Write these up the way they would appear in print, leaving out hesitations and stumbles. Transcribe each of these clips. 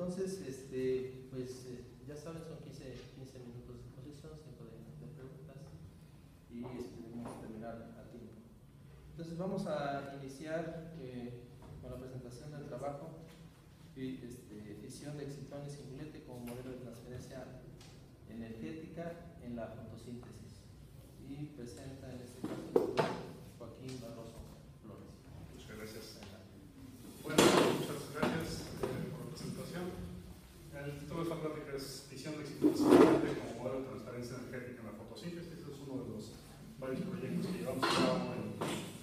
Entonces, ya saben, son 15 minutos de exposición, 5 de preguntas y esperemos terminar a tiempo. Entonces vamos a iniciar con la presentación del trabajo y fisión de excitón y singulete como modelo de transferencia energética en la fotosíntesis. Y presenta en este caso el doctor Joaquín Barroso Flores. Muchas gracias. Bueno, muchas gracias por la presentación. El título de esta plática es Fisión de excitón y singulete como modelo de transferencia energética en la fotosíntesis. Es uno de los varios proyectos que llevamos a cabo en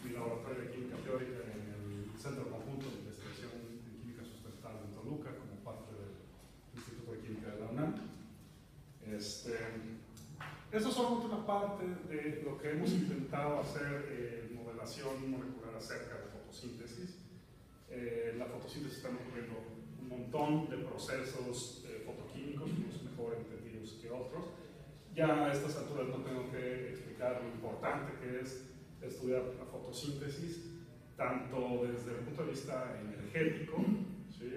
mi laboratorio de química teórica en el Centro Conjunto de Investigación en Química Sustentable en Toluca, como parte del Instituto de Química de la UNAM. Esto es solamente una parte de lo que hemos intentado hacer modelación molecular acerca de fotosíntesis. La fotosíntesis están ocurriendo un montón de procesos fotoquímicos, unos mejor entendidos que otros. Ya a estas alturas no tengo que explicar lo importante que es estudiar la fotosíntesis, tanto desde el punto de vista energético, ¿sí?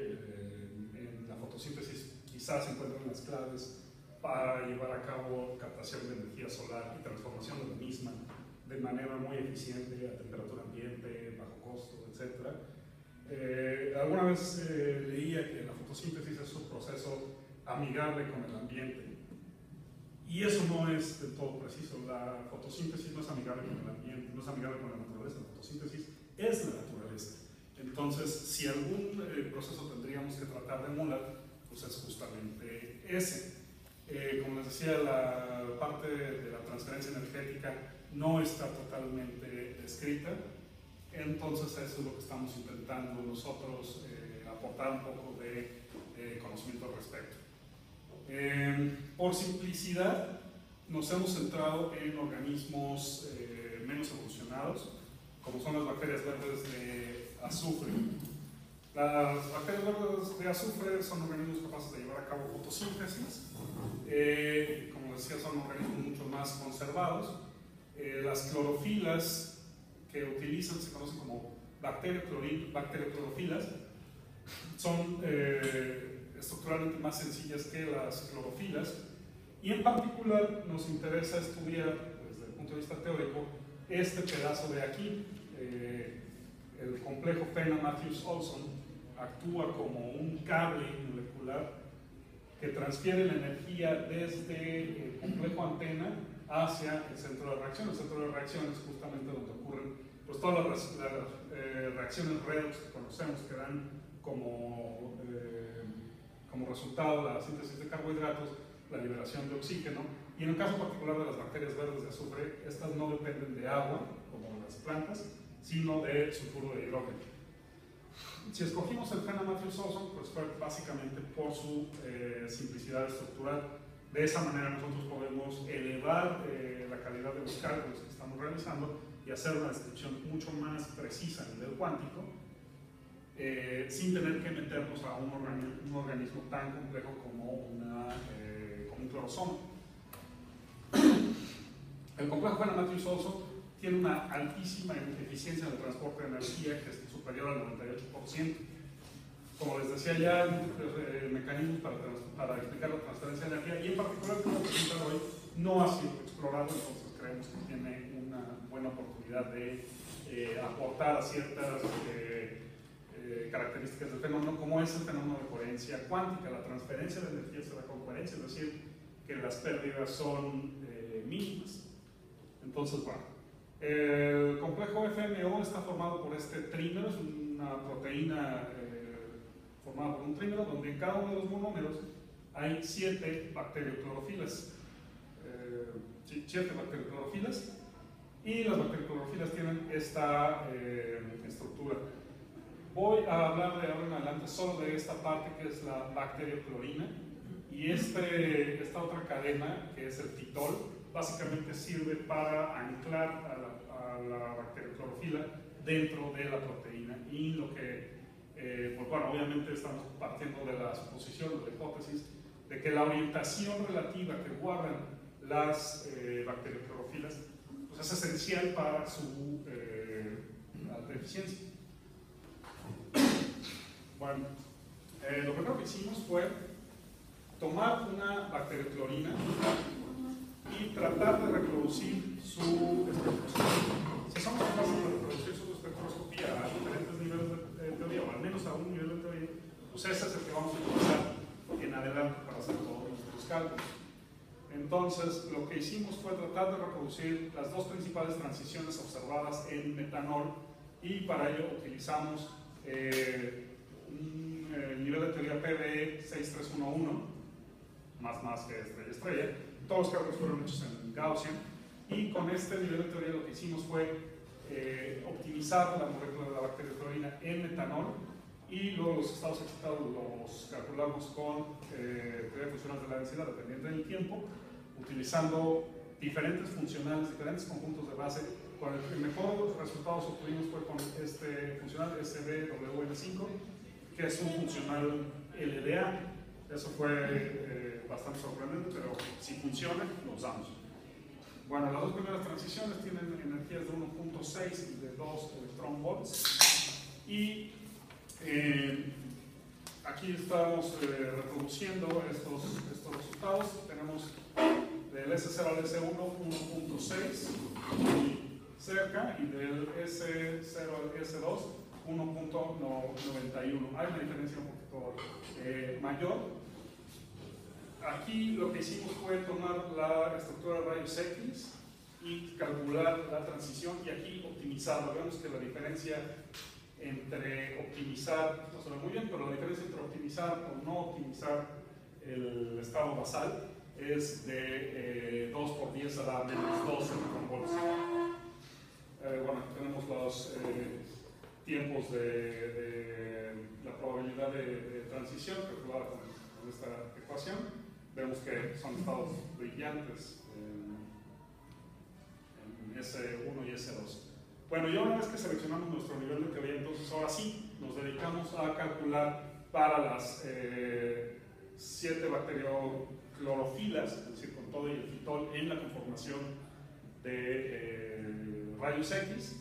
En la fotosíntesis quizás se encuentran las claves para llevar a cabo captación de energía solar y transformación de la misma de manera muy eficiente a temperatura ambiente, bajo costo, etc. Alguna vez leía que la fotosíntesis es un proceso amigable con el ambiente, y eso no es del todo preciso. La fotosíntesis no es amigable con el ambiente, no es amigable con la naturaleza. La fotosíntesis es la naturaleza. Entonces, si algún proceso tendríamos que tratar de emular, pues es justamente ese. Como les decía, la parte de la transferencia energética no está totalmente descrita, entonces eso es lo que estamos intentando nosotros aportar un poco de conocimiento al respecto. Por simplicidad, nos hemos centrado en organismos menos evolucionados, como son las bacterias verdes de azufre. Las bacterias verdes de azufre son organismos capaces de llevar a cabo fotosíntesis. Como decía, son organismos mucho más conservados. Las clorofilas que utilizan se conocen como bacterioclorofilas. Son estructuralmente más sencillas que las clorofilas, y en particular nos interesa estudiar desde el punto de vista teórico este pedazo de aquí. El complejo Fena-Matthews-Olson actúa como un cable molecular que transfiere la energía desde el complejo antena hacia el centro de reacción. El centro de reacción es justamente donde ocurren pues, todas las reacciones redox que conocemos, que dan como resultado la síntesis de carbohidratos, la liberación de oxígeno, y en el caso particular de las bacterias verdes de azufre, estas no dependen de agua, como las plantas, sino de sulfuro de hidrógeno. Si escogimos el Fena-Matthews-Olson, pues fue básicamente por su simplicidad estructural. De esa manera nosotros podemos elevar la calidad de los cálculos que estamos realizando y hacer una descripción mucho más precisa a nivel cuántico, sin tener que meternos a un organismo tan complejo como un clorosoma. El complejo Fena-Matthews-Olson tiene una altísima eficiencia en el transporte de energía, que es superior al 98%. Como les decía ya, el mecanismo para explicar la transferencia de energía, y en particular el que vamos a presentar hoy, no ha sido explorado, entonces creemos que tiene una buena oportunidad de aportar a ciertas características del fenómeno, como es el fenómeno de coherencia cuántica. La transferencia de energía se da con coherencia, es decir, que las pérdidas son mínimas. Entonces, bueno, el complejo FMO está formado por este trímero, es una proteína formada por un trímero donde en cada uno de los monómeros hay 7 bacterioclorofilas. 7 bacterioclorofilas, y las bacterioclorofilas tienen esta estructura. Voy a hablar de ahora en adelante solo de esta parte que es la bacterioclorina, y esta otra cadena que es el titol básicamente sirve para anclar a la bacterioclorofila dentro de la proteína, y lo que, pues bueno, obviamente estamos partiendo de la suposición, de la hipótesis de que la orientación relativa que guardan las bacterioclorofilas pues es esencial para su alta eficiencia. Bueno, Lo primero que hicimos fue tomar una bacterioclorina y tratar de reproducir su espectroscopía. Si somos capaces de reproducir su espectroscopía a diferentes niveles de teoría, o al menos a un nivel de teoría, pues ese es el que vamos a utilizar en adelante para hacer todos nuestros cálculos. Entonces, lo que hicimos fue tratar de reproducir las dos principales transiciones observadas en metanol, y para ello utilizamos un nivel de teoría PBE 6311, más que estrella. Todos los cálculos fueron hechos en Gaussian, y con este nivel de teoría lo que hicimos fue optimizar la molécula de la bacterioclorina en metanol, y luego los estados excitados los calculamos con teoría funcional de la densidad dependiente del tiempo, utilizando diferentes funcionales, diferentes conjuntos de base. Con el mejor resultados obtuvimos fue con este funcional SBWN5, que es un funcional LDA. Eso fue bastante sorprendente, pero si funciona, lo usamos. Bueno, las dos primeras transiciones tienen energías de 1.6 y de 2 electronvolts. Y aquí estamos reproduciendo estos resultados. Tenemos del S0 al S1 1.6 cerca, y del S0 al S2 1.91. Hay una diferencia un poquito mayor. Aquí lo que hicimos fue tomar la estructura de rayos X y calcular la transición, y aquí optimizarla. Vemos que la diferencia entre optimizar, no se ve muy bien, pero la diferencia entre optimizar o no optimizar el estado basal es de 2 por 10 a la menos 2 electronvolts. Bueno, tenemos los tiempos de la probabilidad de transición calculada con esta ecuación. Vemos que son estados brillantes en S1 y S2. Bueno, ya una vez que seleccionamos nuestro nivel de teoría, entonces ahora sí nos dedicamos a calcular para las 7 bacterioclorofilas, es decir, con todo y el fitol en la conformación de rayos X,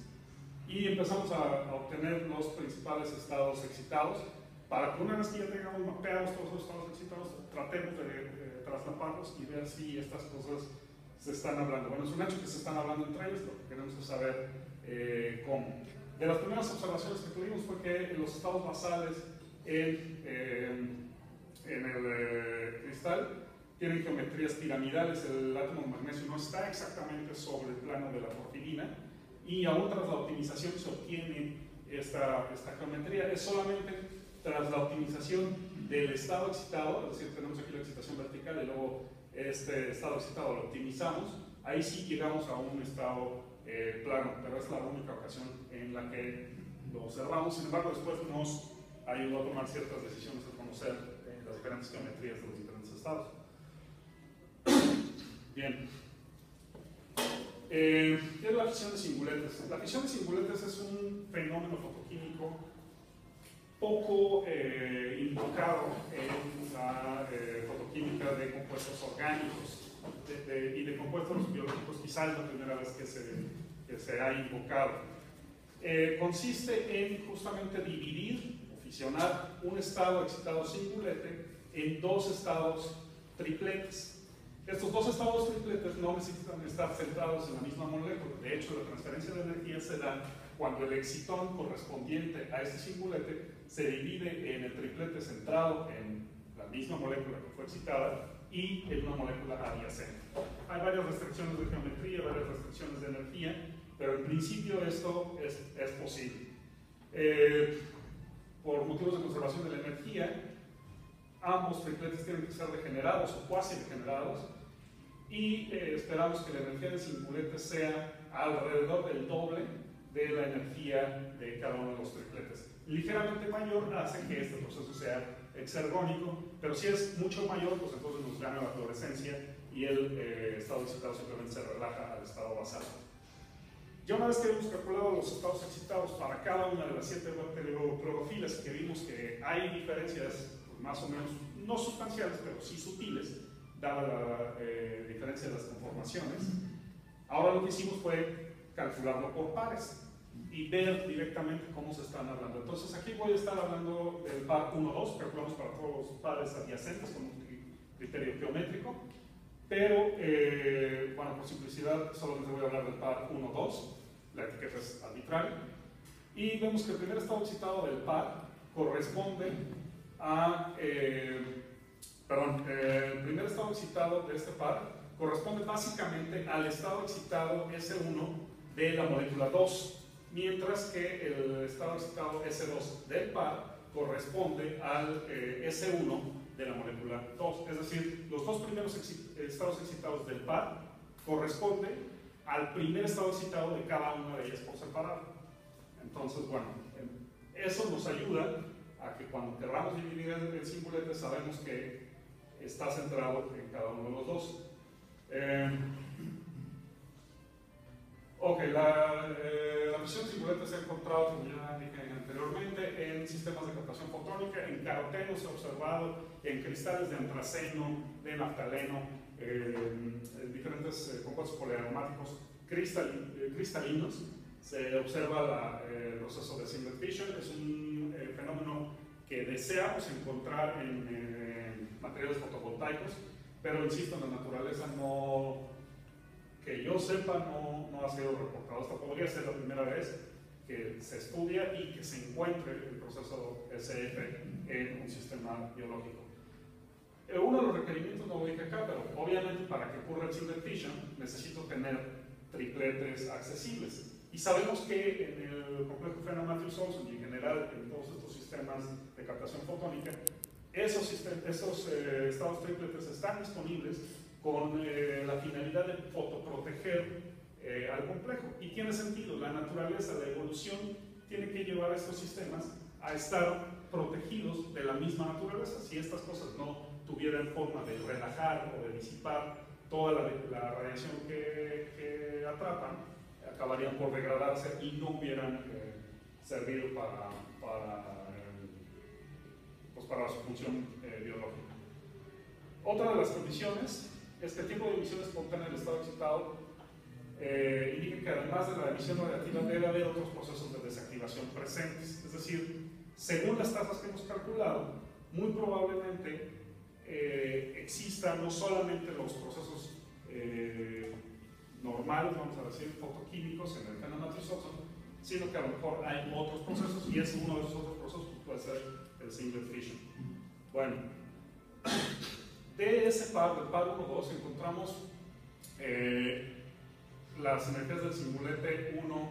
y empezamos a obtener los principales estados excitados, para que una vez que ya tengamos mapeados todos los estados excitados, tratemos de traslaparlos y ver si estas cosas se están hablando. Bueno, es un hecho que se están hablando entre ellos, lo que queremos es saber cómo. De las primeras observaciones que tuvimos fue que los estados basales en el cristal tienen geometrías piramidales. El átomo de magnesio no está exactamente sobre el plano de la porfirina, y aún tras la optimización se obtiene esta geometría. Es solamente tras la optimización del estado excitado, es decir, tenemos aquí la excitación vertical y luego este estado excitado lo optimizamos, ahí sí llegamos a un estado plano, pero es la única ocasión en la que lo observamos. Sin embargo, después nos ayudó a tomar ciertas decisiones al conocer las diferentes geometrías de los diferentes estados. Bien. ¿Qué es la fisión de singuletes? La fisión de singuletes es un fenómeno fotoquímico poco invocado en la fotoquímica de compuestos orgánicos y de compuestos biológicos. Quizás es la primera vez que se ha invocado. Consiste en justamente dividir o fisionar un estado excitado singulete en dos estados tripletes. Estos dos estados tripletes no necesitan estar centrados en la misma molécula. De hecho, la transferencia de energía se da cuando el excitón correspondiente a este singulete se divide en el triplete centrado en la misma molécula que fue excitada y en una molécula adyacente. Hay varias restricciones de geometría, varias restricciones de energía, pero en principio esto es posible. Por motivos de conservación de la energía, ambos tripletes tienen que ser degenerados o cuasi degenerados, y esperamos que la energía del singulete sea alrededor del doble de la energía de cada uno de los tripletes. Ligeramente mayor hace que este proceso sea exergónico, pero si es mucho mayor, pues entonces nos gana la fluorescencia y el estado excitado simplemente se relaja al estado basal. Ya una vez que hemos calculado los estados excitados para cada una de las 7 bacterioclorofilas, que vimos que hay diferencias más o menos, no sustanciales, pero sí sutiles, dada la diferencia de las conformaciones, ahora lo que hicimos fue calcularlo por pares. y ver directamente cómo se están hablando. Entonces aquí voy a estar hablando del par 1-2, calculamos para todos los pares adyacentes con un criterio geométrico, pero bueno, por simplicidad solamente voy a hablar del par 1-2, la etiqueta es arbitraria, y vemos que el primer estado excitado del par corresponde a, el primer estado excitado de este par corresponde básicamente al estado excitado S1 de la molécula 2, mientras que el estado excitado S2 del par corresponde al S1 de la molécula 2. Es decir, los dos primeros estados excitados del par corresponden al primer estado excitado de cada una de ellas por separado. Entonces, bueno, eso nos ayuda a que cuando queramos dividir el cingulete sabemos que está centrado en cada uno de los dos. Ok, la presión cingulete se ha encontrado, como ya dije anteriormente, en sistemas de captación fotónica, en caroteno se ha observado, en cristales de antraceno, de naftaleno, en diferentes compuestos poliaromáticos cristalinos. Se observa el proceso de singlet fission, es un fenómeno que deseamos encontrar en materiales fotovoltaicos, pero insisto, en la naturaleza no, que yo sepa, no ha sido reportado. Esta podría ser la primera vez que se estudia y que se encuentre el proceso SF en un sistema biológico. Uno de los requerimientos no lo dije acá, pero obviamente para que ocurra el singlet fission necesito tener tripletes accesibles. Y sabemos que en el complejo Fresnel-Matthews-Olsen y en general en todos estos sistemas de captación fotónica, esos estados tripletes están disponibles con la finalidad de fotoproteger al complejo. Y tiene sentido, la naturaleza, la evolución tiene que llevar a estos sistemas a estar protegidos de la misma naturaleza. Si estas cosas no tuvieran forma de relajar o de disipar toda la radiación que atrapan, acabarían por degradarse y no hubieran servido para su función biológica. Otra de las condiciones es que el tiempo de emisión espontánea del estado excitado indica que además de la emisión radiactiva debe haber otros procesos de desactivación presentes. Es decir, según las tasas que hemos calculado, muy probablemente existan no solamente los procesos normales, vamos a decir, fotoquímicos en el Fresnel-Matthews-Olsen, sino que a lo mejor hay otros procesos y uno de esos otros procesos puede ser el singlet fission. Bueno, de ese par, del par 1-2, encontramos las energías del cingulete 1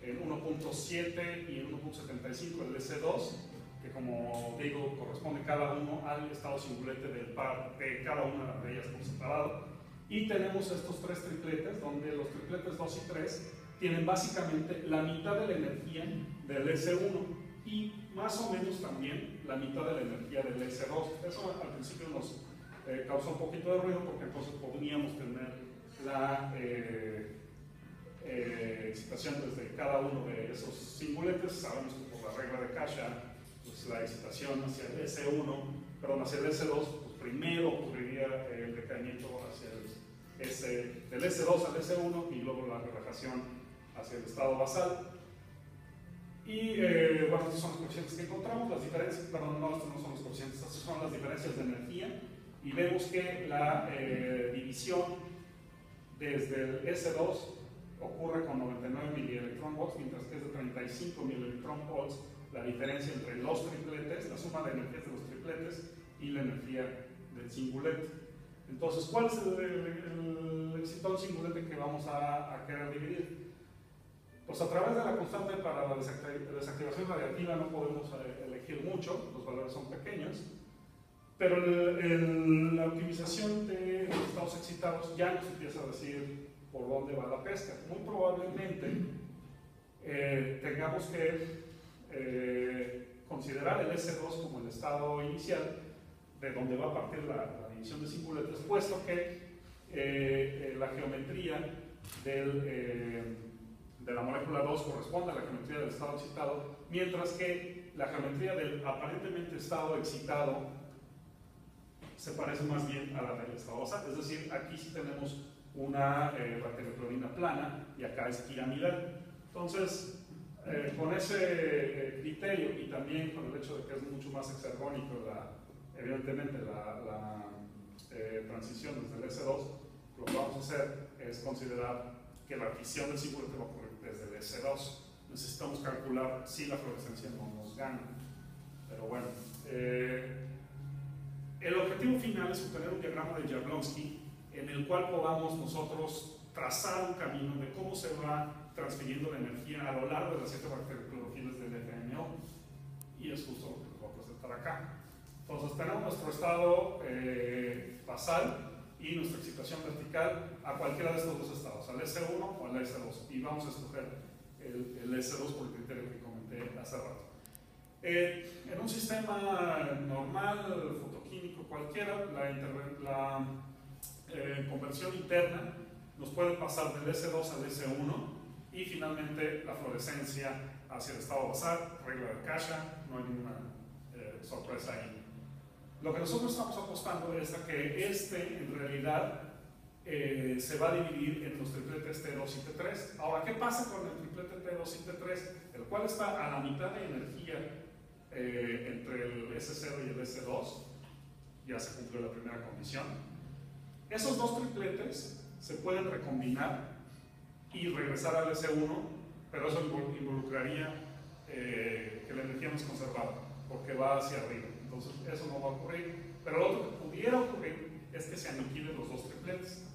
en 1.7 y en 1.75, el S2, que como digo, corresponde cada uno al estado cingulete del par de cada una de ellas por separado. Y tenemos estos tres tripletes, donde los tripletes 2 y 3 tienen básicamente la mitad de la energía del S1 y más o menos también la mitad de la energía del S2. Eso al principio nos causó un poquito de ruido porque entonces podríamos tener la excitación desde cada uno de esos cinguletes. Sabemos que por la regla de Kasha, pues la excitación hacia el S1, perdón, hacia el S2, pues primero ocurriría el decaimiento hacia del S2 al S1 y luego la relajación hacia el estado basal. Y bueno, estos son los coeficientes que encontramos, las diferencias, perdón, no, estos no son los coeficientes, estas son las diferencias de energía, y vemos que la división desde el S2 ocurre con 99 milielectronvolts, mientras que es de 35 milielectronvolts la diferencia entre los tripletes, la suma de energías de los tripletes y la energía del cingulete. Entonces, ¿cuál es el excitado cingulete que vamos a querer dividir? Pues a través de la constante para la desactivación radiactiva no podemos elegir mucho, los valores son pequeños, pero la optimización de los estados excitados ya nos empieza a decir por dónde va la pesca. Muy probablemente tengamos que considerar el S2 como el estado inicial de donde va a partir la división de cinguletes, puesto que la geometría de la molécula 2 corresponde a la geometría del estado excitado, mientras que la geometría del aparentemente estado excitado se parece más bien a la del estado basal. Es decir, aquí sí tenemos una ratereclorina plana y acá es piramidal. Entonces, Con ese criterio y también con el hecho de que es mucho más exergónico, evidentemente, la transición desde el S2, lo que vamos a hacer es considerar que la fisión del cingulete va a ocurrir desde el S2. Necesitamos calcular si la fluorescencia no nos gana. Pero bueno, el objetivo final es obtener un diagrama de Jablonski en el cual podamos nosotros trazar un camino de cómo se va transfiriendo la energía a lo largo de las 7 bacterioclorofilas del FMO. Y es justo lo que les voy a presentar acá. Entonces tenemos nuestro estado basal y nuestra excitación vertical a cualquiera de estos dos estados, al S1 o al S2. Y vamos a escoger el S2 por el criterio que comenté hace rato. En un sistema normal, fotoquímico, cualquiera, la conversión interna nos puede pasar del S2 al S1 y finalmente la fluorescencia hacia el estado basal, regla de Kasha, no hay ninguna sorpresa ahí. Lo que nosotros estamos apostando es a que en realidad se va a dividir en los tripletes T2 y T3. Ahora, ¿qué pasa con el triplete T2 y T3? El cual está a la mitad de energía entre el S0 y el S2. Ya se cumplió la primera condición. Esos dos tripletes se pueden recombinar y regresar al S1, pero eso involucraría que la energía no es conservada, porque va hacia arriba. Entonces, eso no va a ocurrir. Pero lo otro que pudiera ocurrir es que se aniquilen los dos tripletes.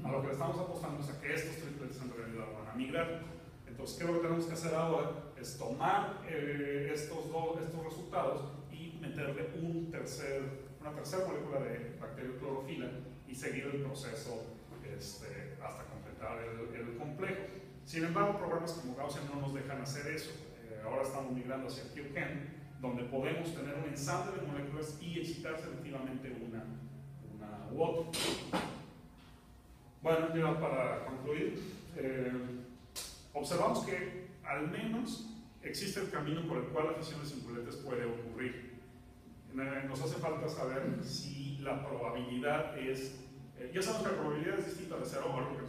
A lo que le estamos apostando es a que estos tripletes en realidad van a migrar. Entonces, ¿qué es lo que tenemos que hacer ahora? Es tomar estos resultados y meterle una tercera molécula de bacterioclorofila y seguir el proceso hasta completar el complejo. Sin embargo, programas como Gaussian no nos dejan hacer eso. Ahora estamos migrando hacia QChem, donde podemos tener un ensamble de moléculas y excitar selectivamente una u otra. Bueno, ya para concluir, observamos que al menos existe el camino por el cual la fisión de cinguletes puede ocurrir. Nos hace falta saber si la probabilidad es... ya sabemos que la probabilidad es distinta de 0, ahora lo que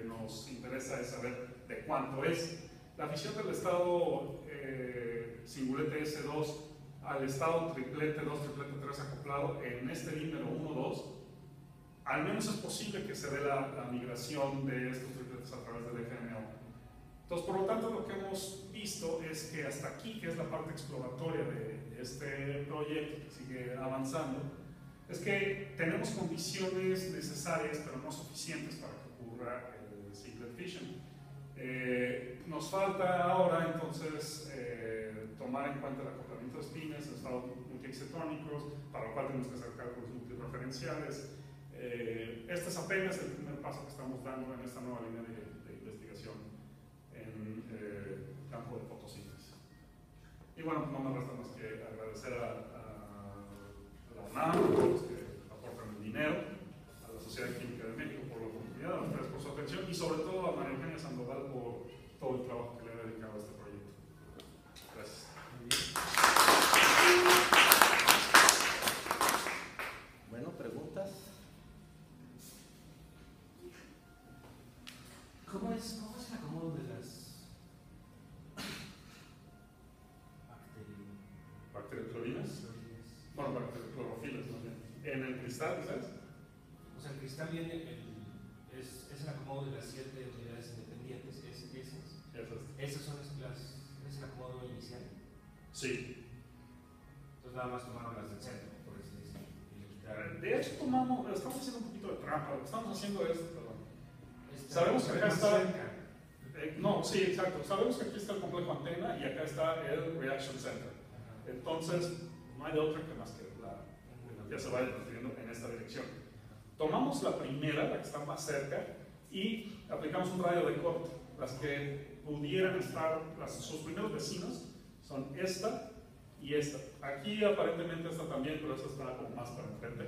nos interesa es saber de cuánto es. La fisión del estado cingulete S2 al estado triplete 2, triplete 3 acoplado en este número 1, 2, al menos es posible que se dé la migración de estos tripletes a través del FMO. Entonces, por lo tanto, lo que hemos visto es que hasta aquí, que es la parte exploratoria de este proyecto que sigue avanzando, es que tenemos condiciones necesarias, pero no suficientes para que ocurra el singlet fission. Nos falta ahora, entonces, tomar en cuenta el acoplamiento de espines, el estado multiexcetrónicos, para lo cual tenemos que hacer cálculos multireferenciales. Este es apenas el primer paso que estamos dando en esta nueva línea de investigación en el campo de fotosíntesis. Y bueno, no me resta más que agradecer a la UNAM, a todos los que aportan el dinero, a la Sociedad Química de México por la oportunidad, a ustedes por su atención y sobre todo a María Eugenia Sandoval por todo el trabajo que le ha dedicado a este proyecto. Gracias. Bueno, preguntas. ¿Cómo es el acomodo de las bacterioclorinas? Bueno, bacterioclorofilas también. ¿En el cristal, sabes? O sea, el cristal viene, es el acomodo de las 7 unidades independientes, esas son es el acomodo inicial. Sí. Entonces nada más tomaron las del centro, por así decirlo. De hecho, estamos haciendo un poquito de trampa. Lo que estamos haciendo es, sabemos que acá más está. cerca. No, sí, exacto. Sabemos que aquí está el complejo antena y acá está el Reaction Center. Entonces, no hay de otra que más que ya se vaya transfiriendo en esta dirección. Tomamos la primera, la que está más cerca, y aplicamos un radio de corte. Las que pudieran estar, sus primeros vecinos son esta y esta. Aquí aparentemente esta también, pero esta está como más para enfrente.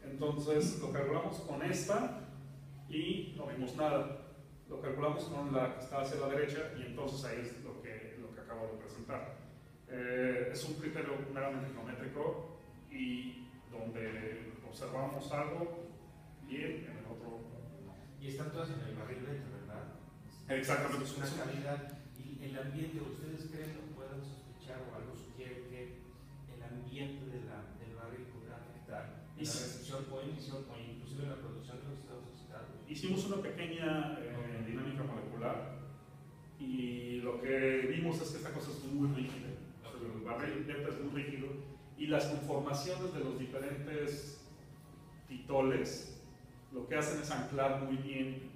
Entonces lo calculamos con esta y no vimos nada. Lo calculamos con la que está hacia la derecha y entonces ahí es lo que acabo de presentar. Es un criterio meramente geométrico y donde observamos algo y en el otro. Y están todas en el barril beta, ¿verdad? Exactamente. Es una calidad. Y el ambiente, ¿ustedes creen o pueden sospechar o algo sugiere que el ambiente del barril podrá afectar en la recepción o emisión o inclusive en la producción de los estados oxidados? Hicimos una pequeña dinámica molecular y lo que vimos es que esta cosa es muy rígida. O sea, el barril beta es muy rígido y las conformaciones de los diferentes pitoles lo que hacen es anclar muy bien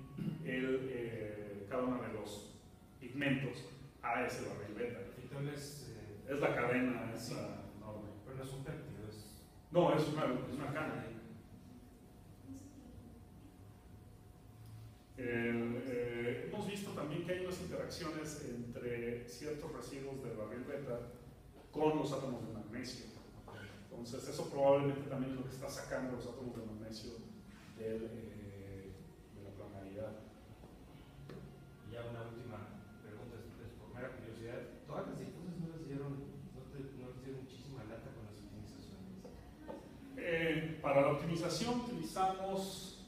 cada uno de los pigmentos a ese barril beta. El pitol es la cadena esa sí, enorme. pero no es un péptido, No, es una cana. Hemos visto también que hay unas interacciones entre ciertos residuos del barril beta con los átomos de magnesio. Entonces, eso probablemente también es lo que está sacando los átomos de magnesio de la planaridad. Y ya una última pregunta, es por mera curiosidad. ¿Todas las difusas no les dieron muchísima lata con las optimizaciones? Para la optimización utilizamos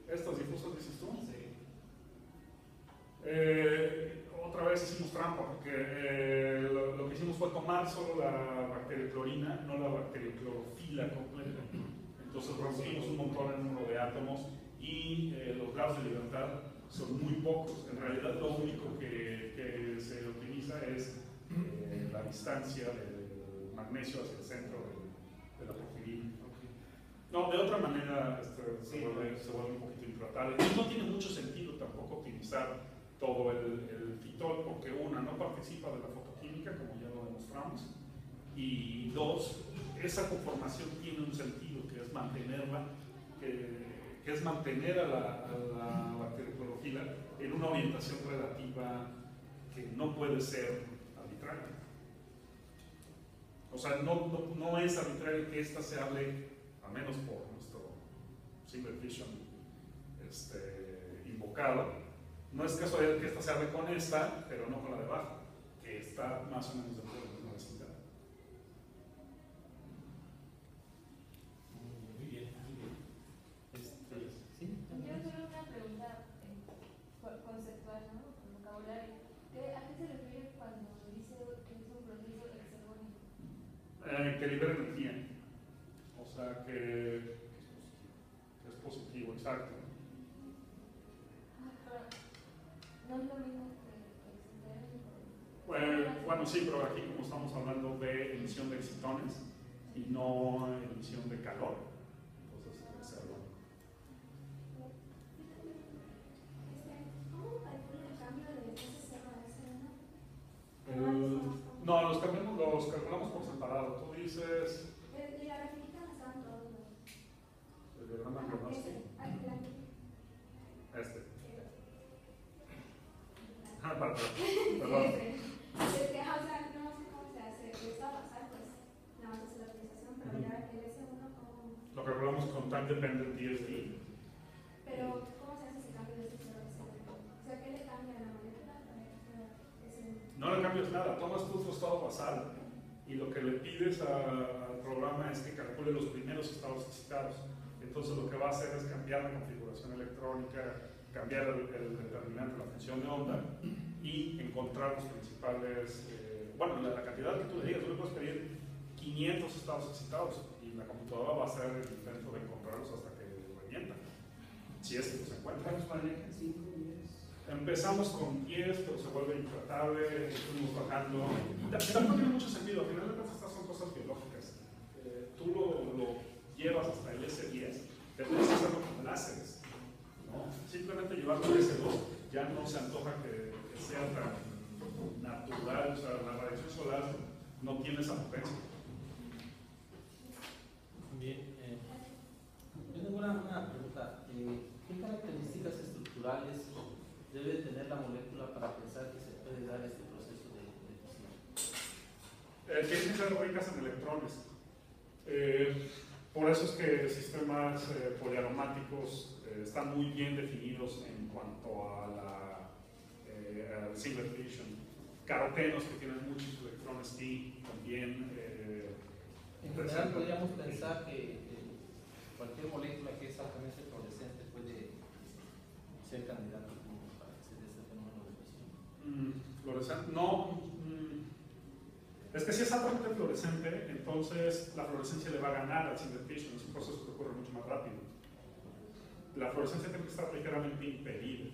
estas difusas, dices tú. Sí. Otra vez hicimos trampa porque lo que hicimos fue tomar solo la bacterioclorina, no la bacterioclorofila completa. Entonces reducimos un montón el número de átomos y los grados de libertad son muy pocos. En realidad lo único que se optimiza es la distancia del magnesio hacia el centro de la porfirina. No, de otra manera se vuelve un poquito intratable. Y no tiene mucho sentido tampoco optimizar todo el fitol porque una, no participa de la fotoquímica como ya lo demostramos y dos, esa conformación tiene un sentido que es mantenerla, que es mantener a la bacterioclorofila en una orientación relativa que no puede ser arbitraria. O sea, no es arbitrario que esta se hable, al menos por nuestro single fission invocado. No es casualidad que esta se hable con esta, pero no con la de abajo, que está más o menos dentro de la misma vecindad. Muy bien, muy bien. ¿Sí? Yo tengo una pregunta conceptual, ¿no? Con vocabulario. ¿A qué se refiere cuando dice que es un proceso exergónico? Que libera energía. O sea, que es positivo, exacto. No es lo mismo que Bueno, sí, pero aquí como estamos hablando de emisión de excitones y no emisión de calor, entonces es exergónico. ¿Cómo calcula el cambio de SCR a SN? No, los calculamos por separado. Tú dices Y la grafita no estaban todos los. el diagrama Gromowski. Perdón. Es que, o sea, no sé cómo se hace. Esto va a pasar, pues, nada más hace la utilización, pero ya el S1, ¿cómo? Lo calculamos con time dependent DSD. Pero, ¿cómo se hace ese cambio de SCR a SN? O sea, ¿qué le cambia a la molécula para que sea SN? No le cambias nada, tomas tu estado basal y lo que le pides al programa es que calcule los primeros estados excitados. Entonces lo que va a hacer es cambiar la configuración electrónica, cambiar el determinante, la función de onda y encontrar los principales, la cantidad que tú le digas. Tú le puedes pedir 500 estados excitados y la computadora va a hacer el intento de encontrarlos hasta que revienta, si es que los encuentra. ¿Cuántos manejan? ¿5, 10? Empezamos con 10, pero se vuelve intratable, fuimos bajando. Tampoco tiene mucho sentido, al final de cuentas estas son cosas biológicas. Tú lo llevas hasta el S10, pero tienes que hacerlo con láseres. ¿No? Simplemente llevarlo al S2 ya no se antoja que sea tan natural, o sea, la radiación solar no tiene esa potencia. Bien, yo tengo una pregunta. ¿Qué características estructurales debe tener la molécula para pensar que se puede dar este proceso de fisión? Tienen que ser ricas en electrones. Por eso es que sistemas poliaromáticos están muy bien definidos en cuanto a al single fission. Carotenos que tienen muchos electrones y también. En general podríamos pensar que cualquier molécula que es altamente fluorescente puede ser candidato para que se dé este fenómeno de fisión. Fluorescente, no. Es que si es altamente fluorescente, entonces la fluorescencia le va a ganar al single fission, es un proceso que ocurre mucho más rápido. La fluorescencia tiene que estar ligeramente impedida,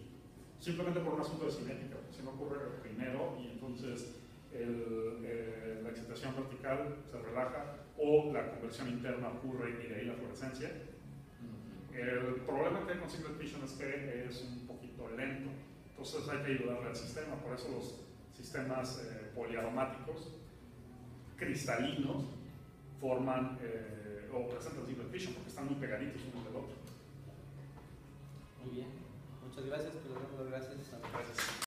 simplemente por un asunto de cinética, porque si no ocurre primero y entonces la excitación vertical se relaja o la conversión interna ocurre y de ahí la fluorescencia. El problema que hay con single fission es que es un poquito lento, entonces hay que ayudarle al sistema, por eso los sistemas poliaromáticos cristalinos forman o presentan single fission porque están muy pegaditos uno del otro. Muy bien, muchas gracias, pero damos las gracias. Gracias.